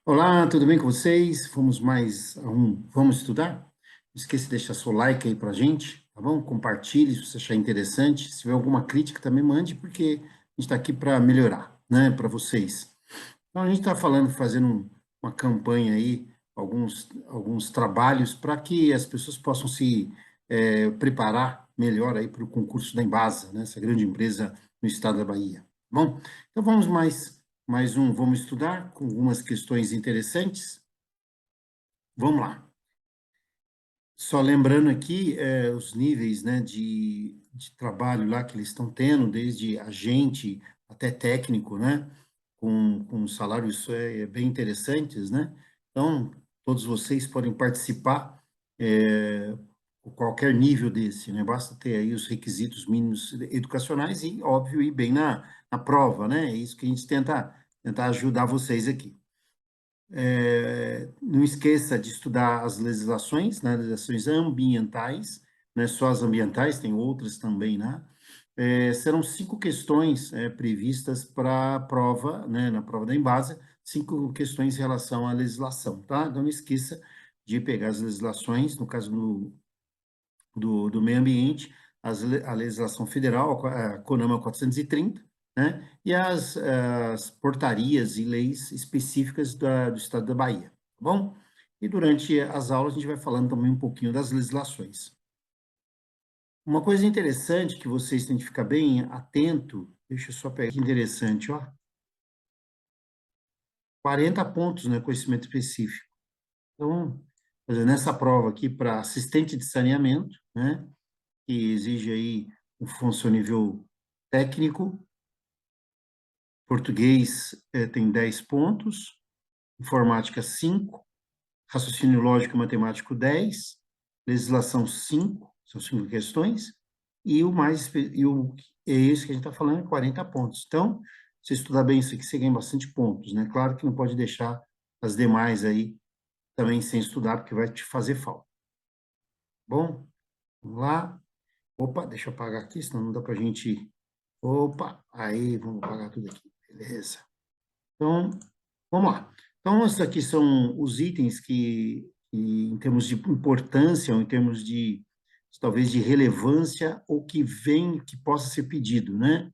Olá, tudo bem com vocês? Vamos mais a vamos estudar? Não esqueça de deixar seu like aí pra gente, tá bom? Compartilhe se você achar interessante. Se tiver alguma crítica também mande, porque a gente está aqui para melhorar, né, para vocês. Então a gente está falando, fazendo uma campanha aí, alguns trabalhos para que as pessoas possam se preparar melhor aí para o concurso da Embasa, né, essa grande empresa no estado da Bahia. Tá bom? Então vamos vamos estudar com algumas questões interessantes. Vamos lá. Só lembrando aqui os níveis, né, de trabalho lá que eles estão tendo, desde agente até técnico, né, com salários bem interessantes, né? Então, todos vocês podem participar com qualquer nível desse, né? Basta ter aí os requisitos mínimos educacionais e, óbvio, ir bem na prova, né? É isso que a gente tentar ajudar vocês aqui. Não esqueça de estudar as legislações, né, legislações ambientais, não é só as ambientais, tem outras também, né? Serão 5 questões previstas para a prova, né, na prova da Embasa, 5 questões em relação à legislação, tá? Então, não esqueça de pegar as legislações, no caso do meio ambiente, a legislação federal, a CONAMA 430, né? E as portarias e leis específicas do estado da Bahia, tá bom? E durante as aulas a gente vai falando também um pouquinho das legislações. Uma coisa interessante que vocês têm que ficar bem atento, deixa eu só pegar aqui interessante, ó. 40 pontos, né, conhecimento específico. Então, por exemplo, nessa prova aqui para assistente de saneamento, né, que exige aí um funcionário nível técnico, português tem 10 pontos, informática 5, raciocínio lógico e matemático 10, legislação 5, são 5 questões, e é isso que a gente está falando, 40 pontos. Então, se estudar bem isso aqui, você ganha bastante pontos, né? Claro que não pode deixar as demais aí também sem estudar, porque vai te fazer falta. Bom, vamos lá. Opa, deixa eu apagar aqui, senão não dá para a gente... Opa, aí, vamos apagar tudo aqui. Beleza. Então, vamos lá. Então, esses aqui são os itens que, em termos de importância, ou em termos de, talvez, de relevância, ou que possa ser pedido, né?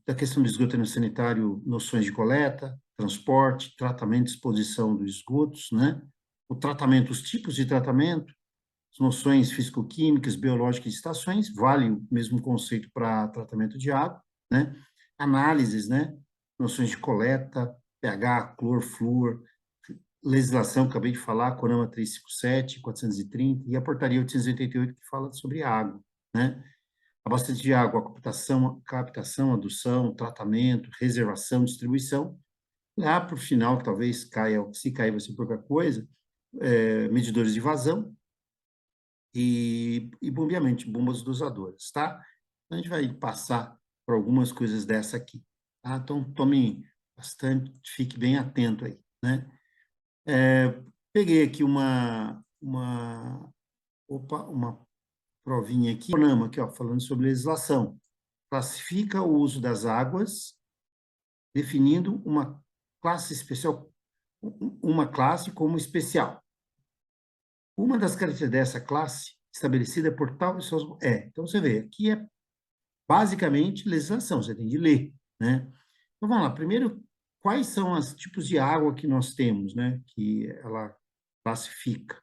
Da questão do esgotamento sanitário, noções de coleta, transporte, tratamento e disposição dos esgotos, né? O tratamento, os tipos de tratamento, as noções físico-químicas, biológicas de estações, vale o mesmo conceito para tratamento de água, né? Análises, né? Noções de coleta, pH, clor, flúor, legislação, acabei de falar, CONAMA 357, 430, e a portaria 888, que fala sobre água, né? Abastecimento de água, captação, adução, tratamento, reservação, distribuição. Lá para o final, que talvez caia, se cair vai ser pouca coisa, medidores de vazão, e bombeamento, bombas dosadoras, tá? Então, a gente vai passar por algumas coisas dessa aqui, tá? Então, tome bastante, fique bem atento aí, né? Peguei aqui uma provinha aqui, CONAMA, aqui, ó, falando sobre legislação. Classifica o uso das águas, definindo uma classe especial, uma classe como especial. Uma das características dessa classe, estabelecida por tal então você vê, aqui é basicamente legislação, você tem de ler, né? Então vamos lá, primeiro, quais são os tipos de água que nós temos, né? Que ela classifica.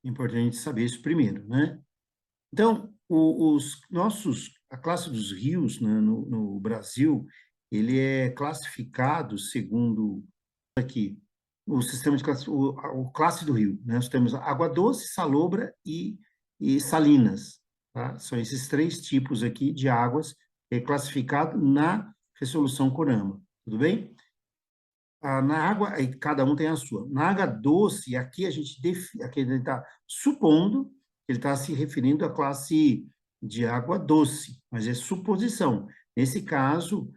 É importante saber isso primeiro, né? Então, a classe dos rios, né, no Brasil, ele é classificado segundo aqui o sistema de classe, o classe do rio, né? Nós temos água doce, salobra e salinas, tá? São esses 3 tipos aqui de águas classificado na resolução CONAMA, tudo bem? Na água, aí cada um tem a sua. Na água doce, aqui ele está supondo que ele está se referindo à classe de água doce, mas é suposição. Nesse caso,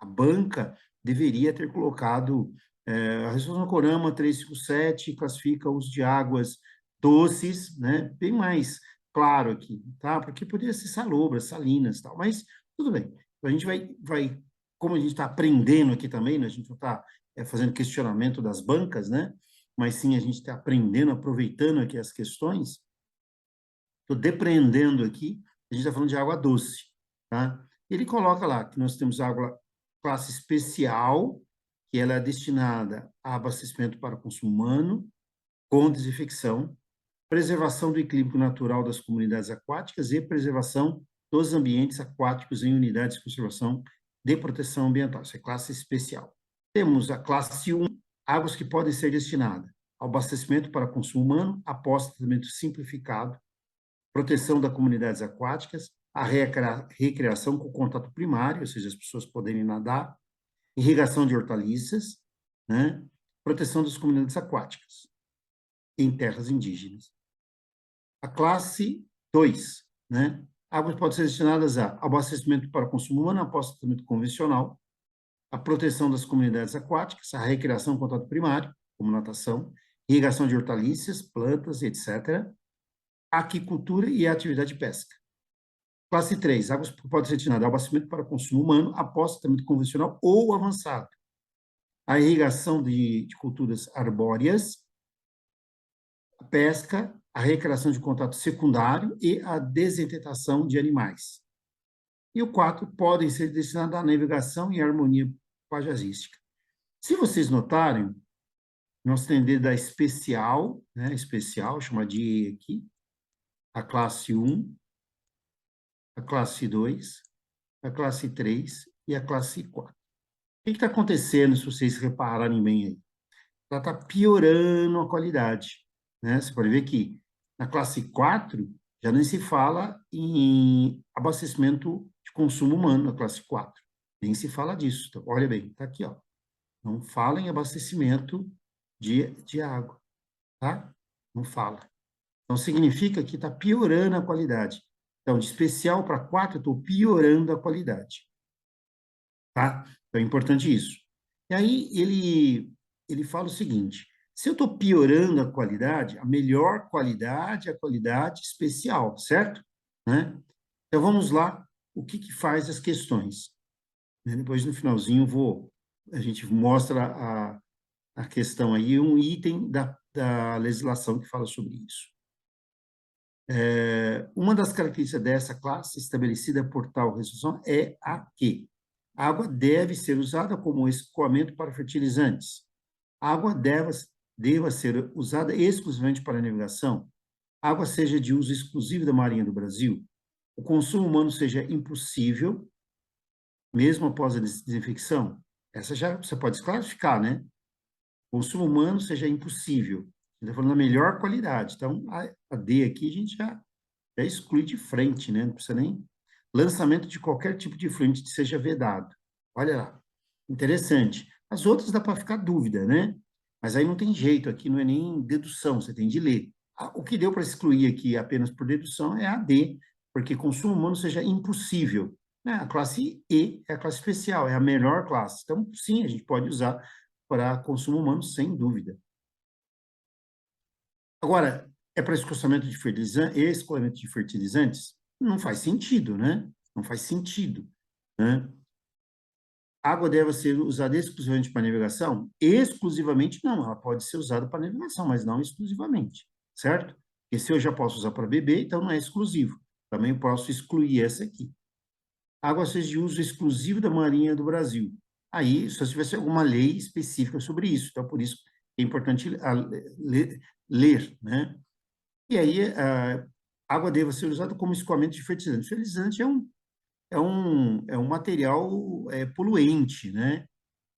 a banca deveria ter colocado a resolução CONAMA 357 classifica os de águas doces, né? Bem mais claro aqui, tá? Porque poderia ser salobras, salinas, tal, mas tudo bem. Então, a gente vai como a gente está aprendendo aqui também, né? A gente não está fazendo questionamento das bancas, né? Mas sim a gente está aprendendo, aproveitando aqui as questões. Estou depreendendo aqui, a gente está falando de água doce, tá? Ele coloca lá que nós temos água classe especial, que ela é destinada a abastecimento para consumo humano, com desinfecção, preservação do equilíbrio natural das comunidades aquáticas e preservação dos ambientes aquáticos em unidades de conservação de proteção ambiental. Isso é classe especial. Temos a classe 1, águas que podem ser destinadas ao abastecimento para consumo humano, após tratamento simplificado, proteção das comunidades aquáticas, a recreação com contato primário, ou seja, as pessoas poderem nadar, irrigação de hortaliças, né? Proteção das comunidades aquáticas em terras indígenas. A classe 2, né? Águas podem ser destinadas a abastecimento para consumo humano após tratamento convencional, a proteção das comunidades aquáticas, a recreação com contato primário, como natação, irrigação de hortaliças, plantas, etc., aquicultura e atividade de pesca. Classe 3, águas podem ser destinadas ao abastecimento para consumo humano após tratamento convencional ou avançado, a irrigação de culturas arbóreas, a pesca, a recreação de contato secundário e a desentetação de animais. E o 4, podem ser destinados à navegação e harmonia paisagística. Se vocês notarem, nós temos da especial, né, especial, chama de E aqui, a classe 1, a classe 2, a classe 3 e a classe 4. O que está acontecendo, se vocês repararem bem aí? Ela está piorando a qualidade, né? Você pode ver que na classe 4 já nem se fala em abastecimento de consumo humano na classe 4. Nem se fala disso. Então, olha bem, está aqui, ó. Não fala em abastecimento de água, tá? Não fala. Então, significa que está piorando a qualidade. Então, de especial para 4, eu estou piorando a qualidade, tá? Então, é importante isso. E aí, ele fala o seguinte, se eu estou piorando a qualidade, a melhor qualidade é a qualidade especial, certo? Né? Então, vamos lá, o que faz as questões. Depois, no finalzinho, a gente mostra a questão aí, um item da legislação que fala sobre isso. Uma das características dessa classe, estabelecida por tal resolução, é a que a água deve ser usada como escoamento para fertilizantes. A água deva ser usada exclusivamente para navegação. A água seja de uso exclusivo da Marinha do Brasil. O consumo humano seja impossível, mesmo após a desinfecção. Essa já você pode classificar, né? O consumo humano seja impossível. Está falando da melhor qualidade. Então, a D aqui a gente já exclui de frente, né? Não precisa nem... Lançamento de qualquer tipo de fluente que seja vedado. Olha lá. Interessante. As outras dá para ficar dúvida, né? Mas aí não tem jeito, aqui não é nem dedução, você tem de ler. O que deu para excluir aqui apenas por dedução é a D, porque consumo humano seja impossível. Né? A classe E é a classe especial, é a melhor classe. Então, sim, a gente pode usar para consumo humano, sem dúvida. Agora, é para escoamento de fertilizantes? Não faz sentido, né? Não faz sentido, né? Água deve ser usada exclusivamente para navegação? Exclusivamente não, ela pode ser usada para navegação, mas não exclusivamente, certo? Porque se eu já posso usar para beber, então não é exclusivo. Também posso excluir essa aqui. Água seja de uso exclusivo da Marinha do Brasil. Aí, só se tivesse alguma lei específica sobre isso. Então, por isso é importante ler, né? E aí, a água deve ser usada como escoamento de fertilizante. Fertilizante é um material poluente, né?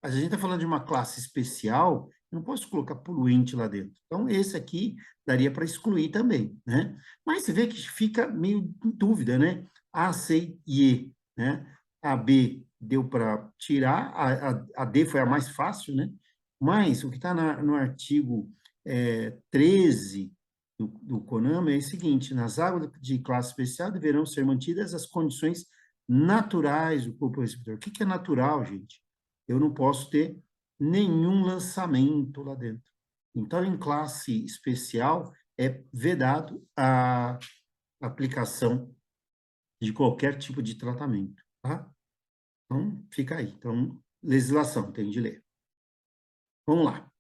Mas a gente está falando de uma classe especial, eu não posso colocar poluente lá dentro. Então, esse aqui daria para excluir também, né? Mas você vê que fica meio em dúvida, né? A, C e E, né? A B deu para tirar, a D foi a mais fácil, né? Mas o que está no artigo 13 do CONAMA é o seguinte, nas águas de classe especial deverão ser mantidas as condições naturais do corpo receptor. O que é natural, gente? Eu não posso ter nenhum lançamento lá dentro. Então, em classe especial, é vedado a aplicação de qualquer tipo de tratamento, tá? Então, fica aí. Então, legislação, tem de ler. Vamos lá.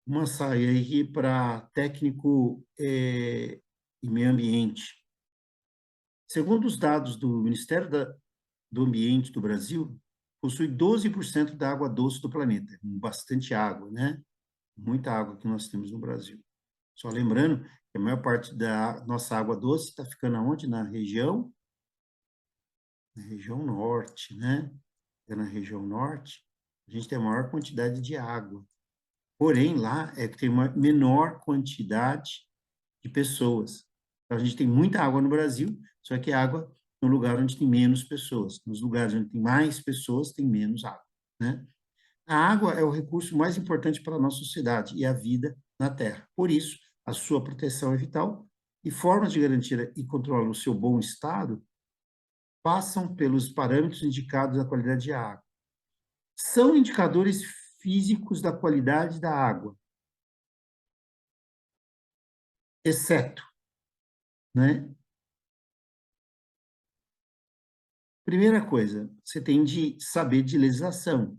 Uma saia aqui para técnico e meio ambiente. Segundo os dados do Ministério do Ambiente do Brasil, possui 12% da água doce do planeta. Bastante água, né? Muita água que nós temos no Brasil. Só lembrando que a maior parte da nossa água doce está ficando aonde? Na região norte, né? Na região norte, a gente tem a maior quantidade de água. Porém, lá é que tem uma menor quantidade de pessoas. Então, a gente tem muita água no Brasil, só que água no lugar onde tem menos pessoas. Nos lugares onde tem mais pessoas, tem menos água, né? A água é o recurso mais importante para a nossa sociedade e a vida na Terra. Por isso, a sua proteção é vital e formas de garantir e controlar o seu bom estado passam pelos parâmetros indicados da qualidade de água. São indicadores físicos da qualidade da água, exceto, né? Primeira coisa, você tem de saber de legislação.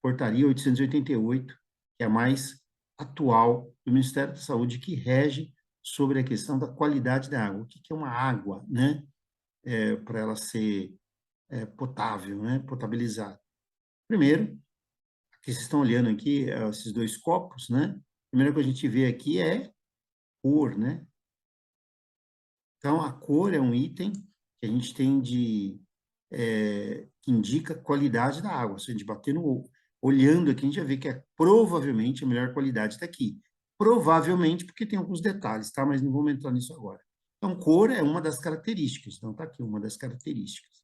Portaria 888, que é a mais atual do Ministério da Saúde, que rege sobre a questão da qualidade da água. O que é uma água, né? Para ela ser potável, né? Potabilizada. Primeiro, que vocês estão olhando aqui, esses dois copos, né? A primeira coisa que a gente vê aqui é cor, né? Então, a cor é um item que a gente tem que indica qualidade da água. Se a gente bater olhando aqui, a gente vai ver que é provavelmente a melhor qualidade está aqui. Provavelmente, porque tem alguns detalhes, tá? Mas não vamos entrar nisso agora. Então, cor é uma das características. Então, está aqui uma das características.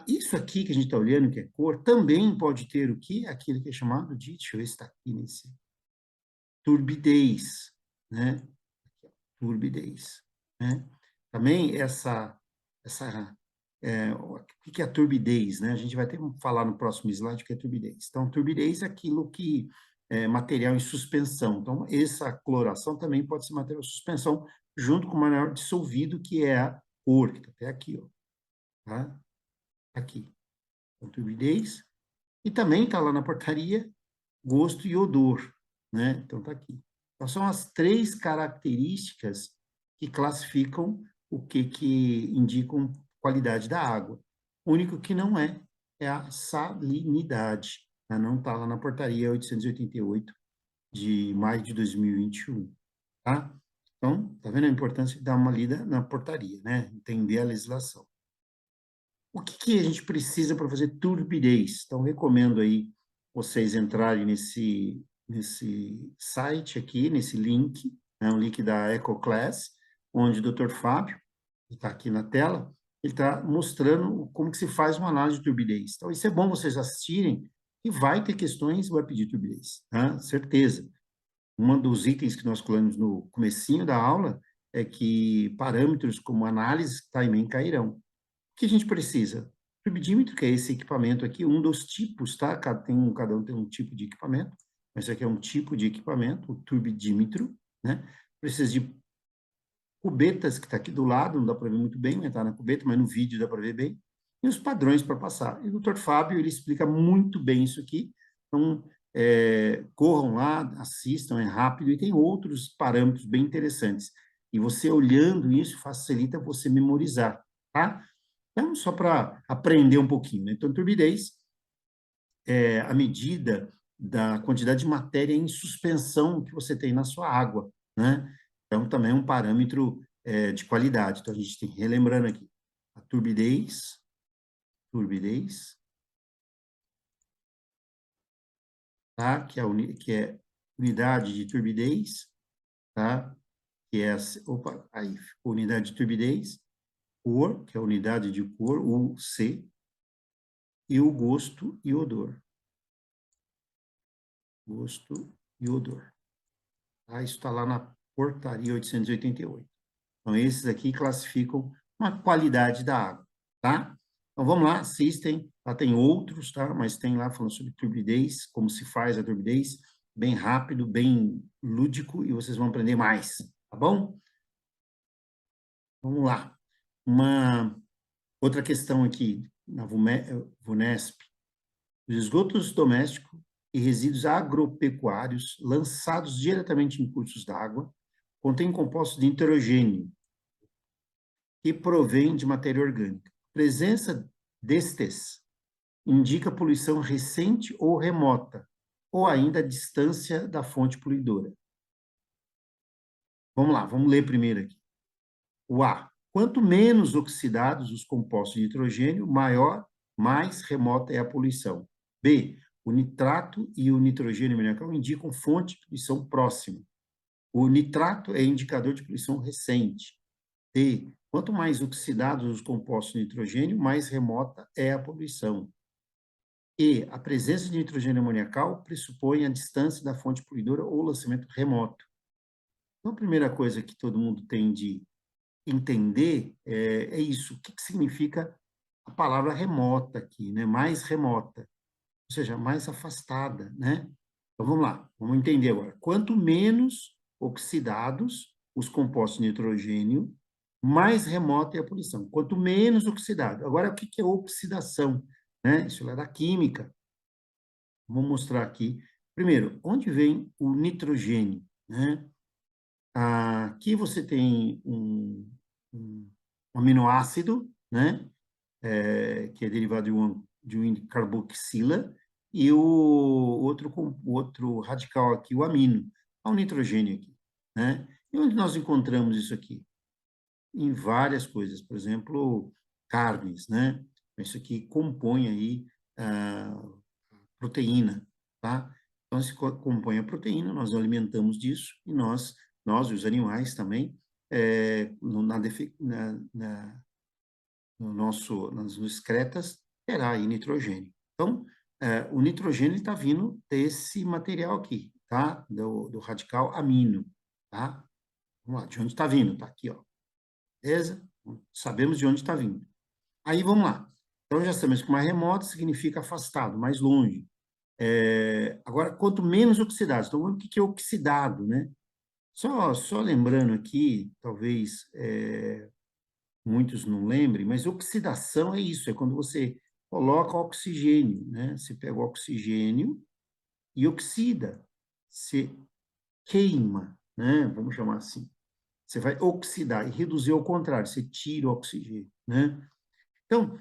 Isso aqui que a gente está olhando, que é cor, também pode ter o quê? Aquilo que é chamado de, deixa eu ver se está aqui nesse, turbidez, né? Turbidez, né? Também o que é a turbidez, né? A gente vai ter que falar no próximo slide o que é turbidez. Então, turbidez é aquilo que é material em suspensão. Então, essa coloração também pode ser material em suspensão, junto com o material dissolvido, que é a cor, que está até aqui, ó, tá? Aqui. Então, turbidez. E também está lá na portaria, gosto e odor, né? Então, está aqui. Então, são as três características que classificam o que indicam qualidade da água. O único que não é a salinidade, né? Não está lá na portaria 888 de maio de 2021, tá? Então, tá vendo a importância de dar uma lida na portaria, né? Entender a legislação. O que a gente precisa para fazer turbidez? Então, recomendo aí vocês entrarem nesse site aqui, nesse link, né, um link da EcoClass, onde o Dr. Fábio, que está aqui na tela, ele está mostrando como que se faz uma análise de turbidez. Então, isso é bom vocês assistirem, e vai ter questões, vai pedir turbidez, tá? Certeza. Um dos itens que nós colocamos no comecinho da aula é que parâmetros como análise, timing cairão. O que a gente precisa? Turbidímetro, que é esse equipamento aqui, um dos tipos, tá? Cada um tem um tipo de equipamento, mas esse aqui é um tipo de equipamento, o turbidímetro, né? Precisa de cubetas, que está aqui do lado, não dá para ver muito bem, mas está na cubeta, mas no vídeo dá para ver bem, e os padrões para passar. E o Dr. Fábio, ele explica muito bem isso aqui, então, corram lá, assistam, é rápido, e tem outros parâmetros bem interessantes. E você olhando isso, facilita você memorizar, tá? Então, só para aprender um pouquinho, né? Então, turbidez é a medida da quantidade de matéria em suspensão que você tem na sua água, né? Então, também é um parâmetro de qualidade. Então, a gente tem, relembrando aqui, a turbidez, tá? Que é unidade de turbidez, tá? Que é, opa, aí, unidade de turbidez, cor, que é a unidade de cor, o C, e o gosto e odor. Gosto e odor. Tá? Isso está lá na portaria 888. Então, esses aqui classificam uma qualidade da água, tá? Então, vamos lá, assistem. Lá tem outros, tá? Mas tem lá falando sobre turbidez, como se faz a turbidez, bem rápido, bem lúdico, e vocês vão aprender mais, tá bom? Vamos lá. Outra questão aqui, na VUNESP, os esgotos domésticos e resíduos agropecuários lançados diretamente em cursos d'água contêm compostos de nitrogênio que provém de matéria orgânica. A presença destes indica poluição recente ou remota, ou ainda a distância da fonte poluidora. Vamos lá, vamos ler primeiro aqui. O A. Quanto menos oxidados os compostos de nitrogênio, mais remota é a poluição. B. O nitrato e o nitrogênio amoniacal indicam fonte de poluição próxima. O nitrato é indicador de poluição recente. D. Quanto mais oxidados os compostos de nitrogênio, mais remota é a poluição. E. A presença de nitrogênio amoniacal pressupõe a distância da fonte poluidora ou lançamento remoto. Então, a primeira coisa que todo mundo tem de entender é isso. O que significa a palavra remota aqui, né? Mais remota, ou seja, mais afastada, né? Então, vamos lá, vamos entender agora. Quanto menos oxidados os compostos de nitrogênio, mais remota é a poluição. Quanto menos oxidado. Agora, o que é oxidação? Né? Isso é da química. Vou mostrar aqui. Primeiro, onde vem o nitrogênio? Né? Aqui você tem um aminoácido, né? Que é derivado de um carboxila, e o outro radical aqui, o amino, o nitrogênio aqui, né? E onde nós encontramos isso aqui? Em várias coisas, por exemplo, carnes, né? Isso aqui compõe aí proteína, tá? Então, se compõe a proteína, nós alimentamos disso, e nós e os animais também, nas excretas, terá aí nitrogênio. Então, o nitrogênio está vindo desse material aqui, tá? Do radical amino, tá? Vamos lá, de onde está vindo? Está aqui, ó. Beleza? Sabemos de onde está vindo. Aí, vamos lá. Então, já sabemos que mais remoto significa afastado, mais longe. Agora, quanto menos oxidados. Então, o que é oxidado, né? Só lembrando aqui, talvez muitos não lembrem, mas oxidação é isso, é quando você coloca oxigênio, né? Você pega o oxigênio e oxida, você queima, né? Vamos chamar assim. Você vai oxidar e reduzir ao contrário, você tira o oxigênio, né? Então,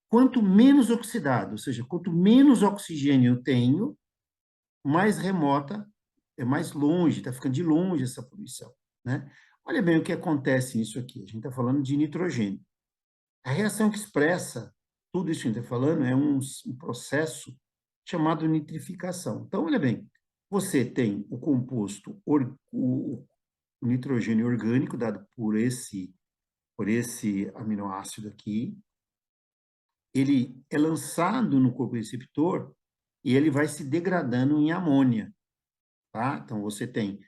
quanto menos oxidado, ou seja, quanto menos oxigênio eu tenho, mais remota, é mais longe, está ficando de longe essa poluição, né? Olha bem o que acontece nisso aqui. A gente está falando de nitrogênio. A reação que expressa tudo isso que a gente está falando é um processo chamado nitrificação. Então, olha bem, você tem o composto, o nitrogênio orgânico, dado por esse aminoácido aqui, ele é lançado no corpo receptor e ele vai se degradando em amônia, tá? Então, você tem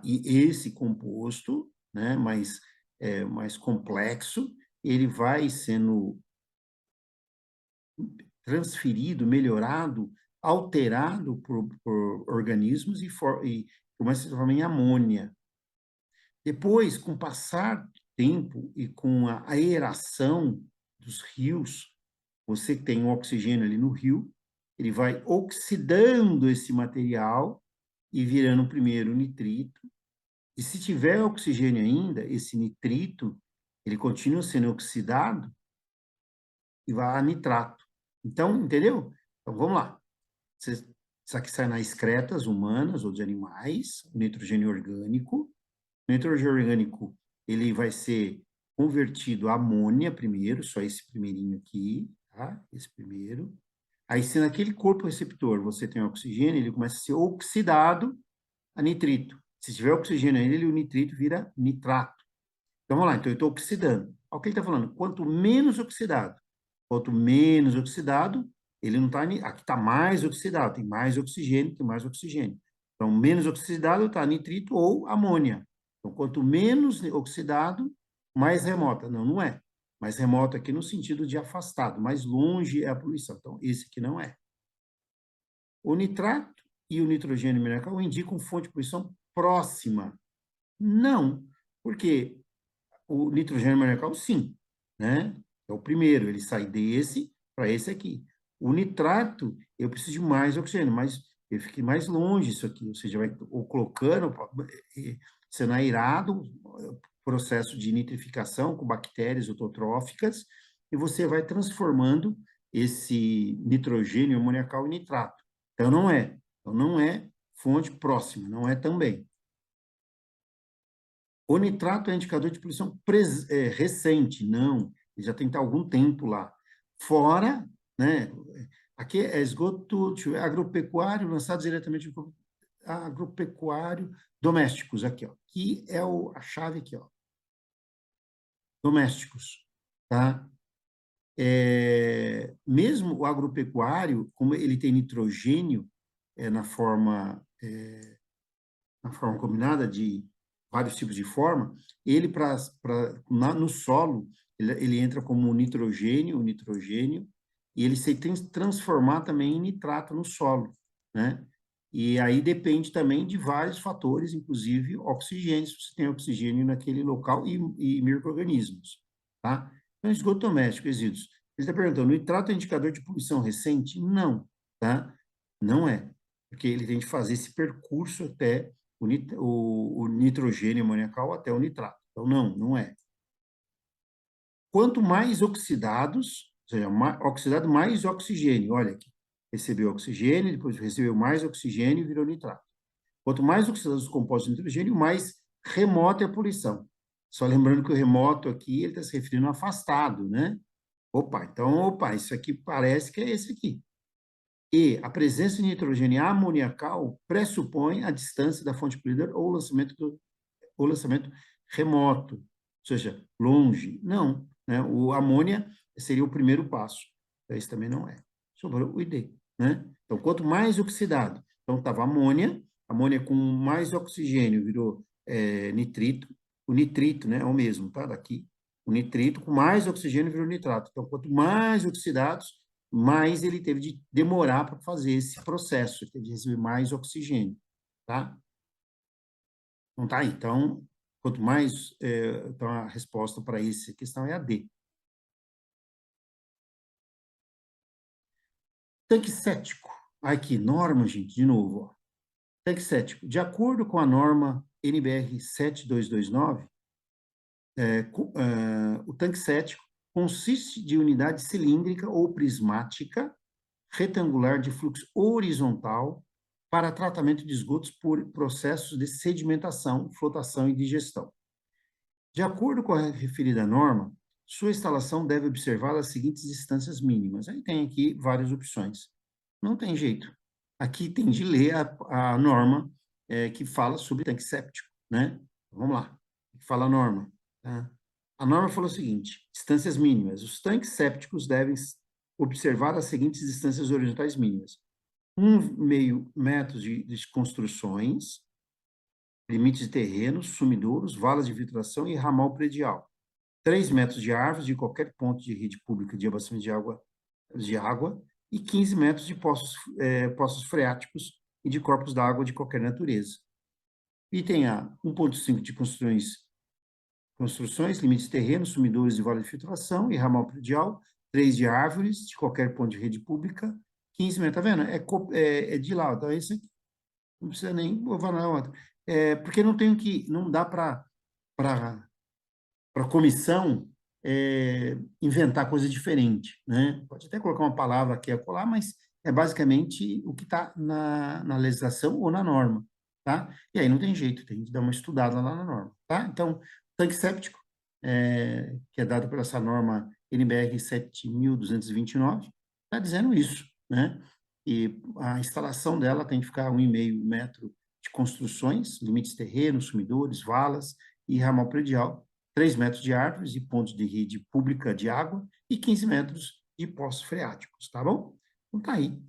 e esse composto, né, mais complexo, ele vai sendo transferido, melhorado, alterado por organismos e começa a se transformar em amônia. Depois, com o passar do tempo e com a aeração dos rios, você tem o oxigênio ali no rio, ele vai oxidando esse material e virando primeiro nitrito. E se tiver oxigênio ainda, esse nitrito, ele continua sendo oxidado e vai a nitrato. Então, entendeu? Então, vamos lá. Isso aqui sai nas excretas humanas ou de animais, o nitrogênio orgânico. O nitrogênio orgânico, ele vai ser convertido a amônia primeiro, só esse primeirinho aqui, tá? Esse primeiro. Aí, se naquele corpo receptor você tem oxigênio, ele começa a ser oxidado a nitrito. Se tiver oxigênio ainda, o nitrito vira nitrato. Então, vamos lá. Então, eu estou oxidando. Olha o que ele está falando. Quanto menos oxidado, ele não está... Aqui está mais oxidado, tem mais oxigênio, tem mais oxigênio. Então, menos oxidado está nitrito ou amônia. Então, quanto menos oxidado, mais remota. Não, não é. Mais remota aqui no sentido de afastado. Mais longe é a poluição. Então, esse aqui não é. O nitrato e o nitrogênio amoniacal indicam fonte de poluição próxima. Não, porque o nitrogênio amoniacal, sim, né? É o primeiro, ele sai desse para esse aqui. O nitrato, eu preciso de mais oxigênio, mas eu fiquei mais longe isso aqui, ou seja, vai ou colocando, sendo aerado, processo de nitrificação com bactérias autotróficas, e você vai transformando esse nitrogênio amoniacal em nitrato. Então não é fonte próxima, não é também. O nitrato é indicador de poluição recente, não, ele já tem que estar algum tempo lá. Fora, né, aqui é esgoto agropecuário lançado diretamente do agropecuário domésticos, aqui, ó, que é a chave aqui, ó, domésticos, tá? Mesmo o agropecuário, como ele tem nitrogênio na forma combinada de vários tipos de forma, ele no solo, ele entra como nitrogênio, e ele se tem que transformar também em nitrato no solo, né? E aí depende também de vários fatores, inclusive oxigênio, se você tem oxigênio naquele local e micro-organismos, tá? Então, esgoto doméstico, resíduos. Ele está perguntando, nitrato é indicador de poluição recente? Não, tá? Não é, porque ele tem que fazer esse percurso até o nitrogênio amoniacal até o nitrato. Então, não é. Quanto mais oxidados, ou seja, oxidado mais oxigênio, olha aqui, recebeu oxigênio, depois recebeu mais oxigênio e virou nitrato. Quanto mais oxidados os compostos de nitrogênio, mais remota é a poluição. Só lembrando que o remoto aqui, ele está se referindo ao afastado, né? Opa, isso aqui parece que é esse aqui. E a presença de nitrogênio amoniacal pressupõe a distância da fonte poluidora ou o lançamento remoto, ou seja, longe. Não, né? O amônia seria o primeiro passo. Esse também não é. Sobrou o ID, né? Então, quanto mais oxidado, então estava amônia com mais oxigênio virou nitrito, o nitrito, né, é o mesmo, tá? Daqui, o nitrito com mais oxigênio virou nitrato. Então, quanto mais oxidados, mais ele teve de demorar para fazer esse processo, ele teve de receber mais oxigênio, tá? Então, tá aí. Então, quanto mais, então a resposta para essa questão é a D. Tanque séptico. Aqui, norma, gente, de novo, ó. Tanque séptico. De acordo com a norma NBR 7229, o tanque séptico consiste de unidade cilíndrica ou prismática retangular de fluxo horizontal para tratamento de esgotos por processos de sedimentação, flotação e digestão. De acordo com a referida norma, sua instalação deve observar as seguintes distâncias mínimas. Aí tem aqui várias opções. Não tem jeito. Aqui tem de ler a norma que fala sobre tanque séptico, né? Vamos lá. Fala a norma. Tá? A norma falou o seguinte: distâncias mínimas. Os tanques sépticos devem observar as seguintes distâncias horizontais mínimas: 1,5 metros de construções, limites de terrenos, sumidouros, valas de filtração e ramal predial. 3 metros de árvores de qualquer ponto de rede pública de abastecimento de água e 15 metros de poços freáticos e de corpos d'água de qualquer natureza. Item A, 1,5 de construções, limites de terrenos, sumidouros e valas de filtração e ramal predial, 3 de árvores de qualquer ponto de rede pública, 15 metros, tá vendo? É de lá, então esse aqui. Não precisa nem levar na outra. Porque não dá para a comissão inventar coisa diferente, né? Pode até colocar uma palavra aqui a colar, mas é basicamente o que está na legislação ou na norma, tá? E aí não tem jeito, tem que dar uma estudada lá na norma, tá? Então, tanque séptico, que é dado por essa norma NBR 7229, está dizendo isso, né? E a instalação dela tem que ficar 1,5 metro de construções, limites terrenos, sumidouros, valas e ramal predial, 3 metros de árvores e pontos de rede pública de água e 15 metros de poços freáticos, tá bom? Então tá aí,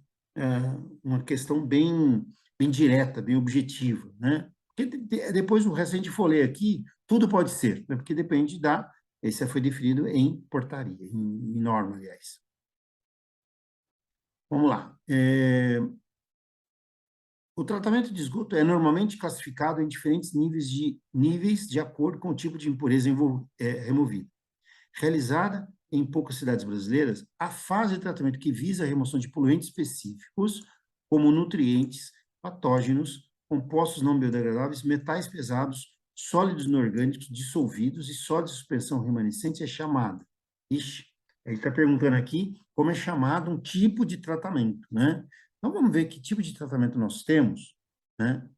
uma questão bem direta, bem objetiva, né? Porque depois o resto a gente for ler aqui, tudo pode ser, né? Porque depende esse foi definido em portaria, em norma, aliás. Vamos lá. O tratamento de esgoto é normalmente classificado em diferentes níveis de acordo com o tipo de impureza removida. Realizada em poucas cidades brasileiras, a fase de tratamento que visa a remoção de poluentes específicos, como nutrientes, patógenos, compostos não biodegradáveis, metais pesados, sólidos inorgânicos dissolvidos e sólidos de suspensão remanescente, é chamada. Ixi, ele está perguntando aqui como é chamado um tipo de tratamento, né? Então, vamos ver que tipo de tratamento nós temos, né?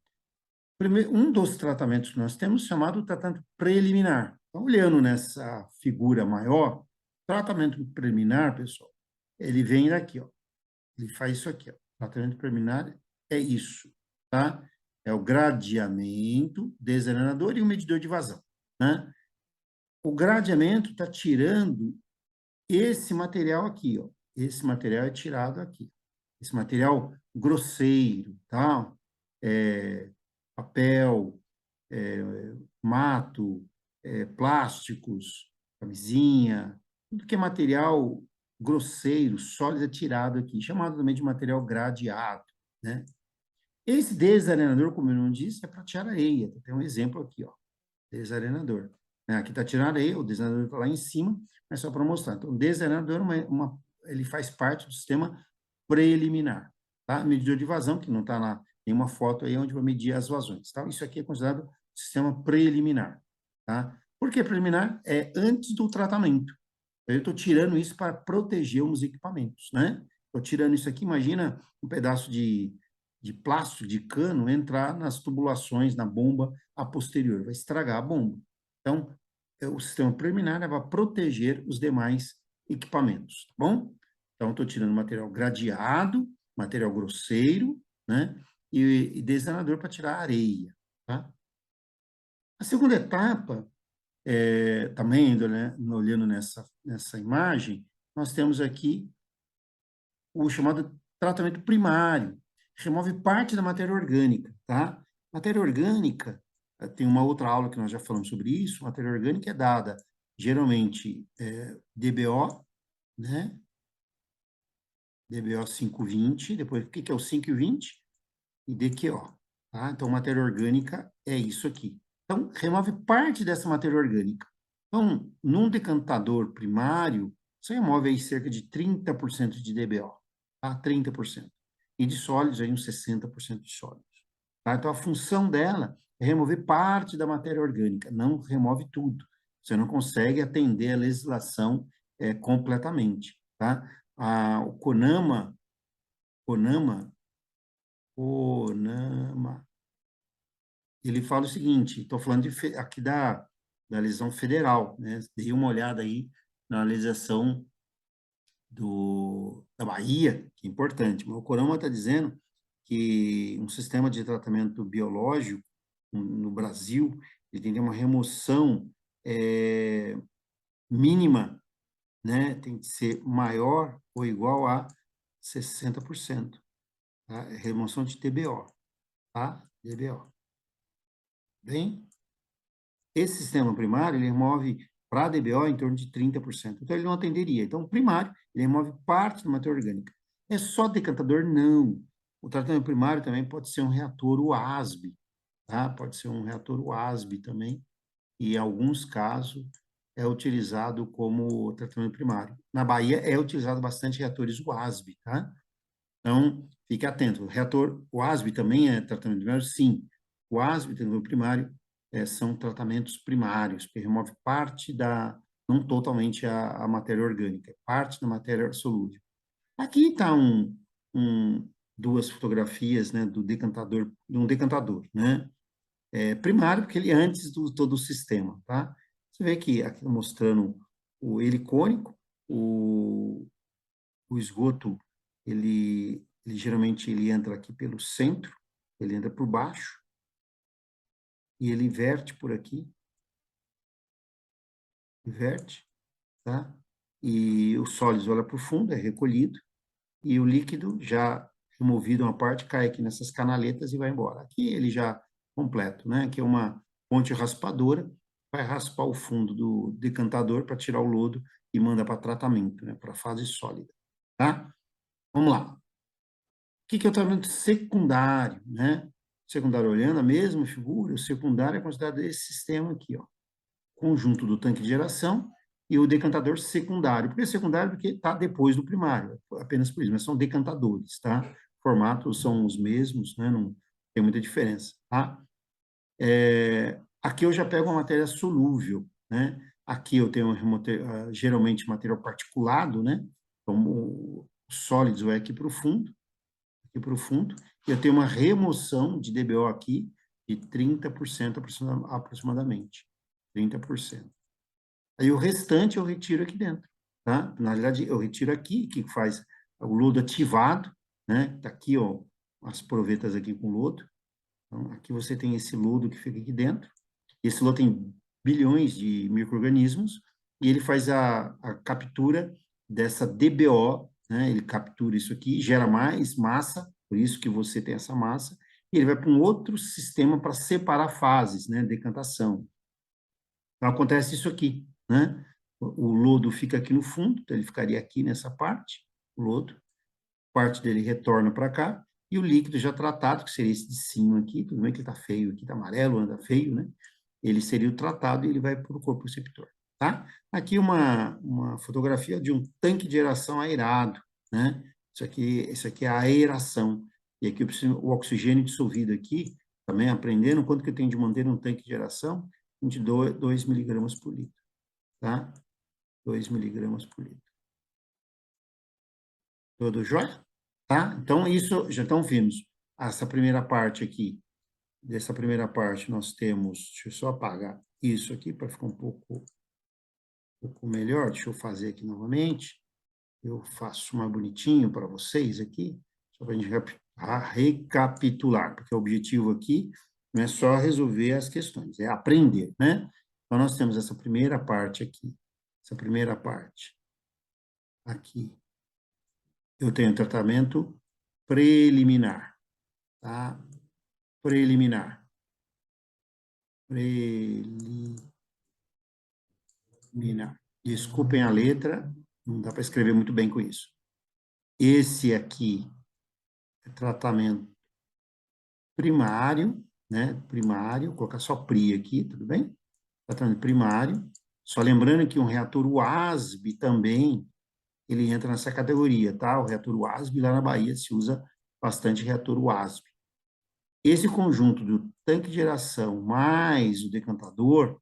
Primeiro, um dos tratamentos que nós temos chamado tratamento preliminar. Então, olhando nessa figura maior, tratamento preliminar, pessoal, ele vem daqui, ó. Ele faz isso aqui, ó. Tratamento preliminar é isso, tá? É o gradeamento, desarenador e o medidor de vazão, né? O gradeamento está tirando esse material aqui, ó. Esse material é tirado aqui. Esse material grosseiro, tá? Papel, mato, plásticos, camisinha, tudo que é material grosseiro, sólido, é tirado aqui, chamado também de material gradeado, né? Esse desarenador, como eu não disse, é para tirar areia. Tem um exemplo aqui, ó, desarenador. Aqui está tirando areia, o desarenador está lá em cima, mas só para mostrar. Então, o desarenador ele faz parte do sistema preliminar, tá? Medidor de vazão, que não está lá, tem uma foto aí onde vai medir as vazões, tá? Isso aqui é considerado sistema preliminar, tá? Por que preliminar? É antes do tratamento. Eu estou tirando isso para proteger os equipamentos, né? Estou tirando isso aqui, imagina um pedaço de plástico, de cano, entrar nas tubulações, na bomba a posterior, vai estragar a bomba. Então, o sistema preliminar é para proteger os demais equipamentos, tá bom? Então, estou tirando material gradeado, material grosseiro, né? E desanador para tirar a areia, tá? A segunda etapa, também, né, olhando nessa imagem, nós temos aqui o chamado tratamento primário, remove parte da matéria orgânica, tá? Matéria orgânica, tem uma outra aula que nós já falamos sobre isso, matéria orgânica é dada, geralmente, DBO, né? DBO 520, depois, o que é o 520? E DQO, tá? Então, matéria orgânica é isso aqui. Então, remove parte dessa matéria orgânica. Então, num decantador primário, você remove aí cerca de 30% de DBO, tá? 30%. E de sólidos, aí uns 60% de sólidos. Tá? Então, a função dela é remover parte da matéria orgânica, não remove tudo. Você não consegue atender a legislação completamente, tá? O CONAMA, ele fala o seguinte, estou falando aqui da legislação federal, né? Dei uma olhada aí na legislação da Bahia, que é importante, mas o CONAMA está dizendo que um sistema de tratamento biológico no Brasil, ele tem que ter uma remoção mínima, né? Tem que ser maior ou igual a 60%, tá? Remoção de TBO, tá? DBO. Bem, esse sistema primário, ele remove para a DBO em torno de 30%. Então, ele não atenderia. Então, o primário, ele remove parte da matéria orgânica. É só decantador? Não. O tratamento primário também pode ser um reator UASB, tá? Pode ser um reator UASB também, e em alguns casos é utilizado como tratamento primário. Na Bahia é utilizado bastante reatores UASB, tá? Então, fique atento. O reator UASB também é tratamento primário? Sim. O UASB, tratamento primário, são tratamentos primários, que remove parte não totalmente a matéria orgânica, parte da matéria solúvel. Aqui está duas fotografias, né, de um decantador, né? Primário, porque ele é antes do todo o sistema, tá? Você vê que aqui mostrando ele cônico, o esgoto, ele geralmente ele entra aqui pelo centro, ele entra por baixo, e ele inverte por aqui, inverte, tá? E o sólido olha para o fundo, é recolhido, e o líquido já removido uma parte cai aqui nessas canaletas e vai embora. Aqui ele já completo, né? Aqui é uma ponte raspadora, vai raspar o fundo do decantador para tirar o lodo e manda para tratamento, né? Para a fase sólida, tá? Vamos lá. O que é o tratamento secundário, né? Secundário, olhando a mesma figura, o secundário é considerado esse sistema aqui, ó. Conjunto do tanque de geração e o decantador secundário. Por que secundário? Porque está depois do primário, apenas por isso, mas são decantadores, tá? Formatos são os mesmos, né? Não tem muita diferença, tá? Aqui eu já pego uma matéria solúvel, né? Aqui eu tenho geralmente material particulado, né? Como sólidos vai aqui para o fundo, e eu tenho uma remoção de DBO aqui de 30% aproximadamente, 30%. Aí o restante eu retiro aqui dentro, tá? Na realidade, eu retiro aqui, que faz o lodo ativado, né? Tá aqui, ó, as provetas aqui com lodo. Então, aqui você tem esse lodo que fica aqui dentro. Esse lodo tem bilhões de micro-organismos e ele faz a captura dessa DBO, né? Ele captura isso aqui, gera mais massa, por isso que você tem essa massa, e ele vai para um outro sistema para separar fases, né? Decantação. Então, acontece isso aqui, né? O lodo fica aqui no fundo, então ele ficaria aqui nessa parte, o lodo, parte dele retorna para cá, e o líquido já tratado, que seria esse de cima aqui, tudo bem que ele está feio aqui, está amarelo, anda feio, né? Ele seria o tratado e ele vai para o corpo receptor, tá? Aqui uma fotografia de um tanque de aeração aerado, né? Isso aqui é a aeração. E aqui o oxigênio dissolvido aqui, também aprendendo quanto que eu tenho de manter um tanque de aeração, 2 miligramas por litro, tá? 2 miligramas por litro. Tudo jóia? Tá? Então, isso, já então vimos essa primeira parte aqui. Dessa primeira parte, nós temos, deixa eu só apagar isso aqui para ficar um pouco melhor. Deixa eu fazer aqui novamente. Eu faço mais bonitinho para vocês aqui, só para a gente recapitular, porque o objetivo aqui não é só resolver as questões, é aprender, né? Então, nós temos essa primeira parte aqui, essa primeira parte aqui. Eu tenho tratamento preliminar, tá? Preliminar. Preliminar. Desculpem a letra, não dá para escrever muito bem com isso. Esse aqui é tratamento primário, né? Primário, vou colocar só PRI aqui, tudo bem? Tratamento primário. Só lembrando que um reator WASB também, ele entra nessa categoria, tá? O reator WASB lá na Bahia se usa bastante reator WASB. Esse conjunto do tanque de geração mais o decantador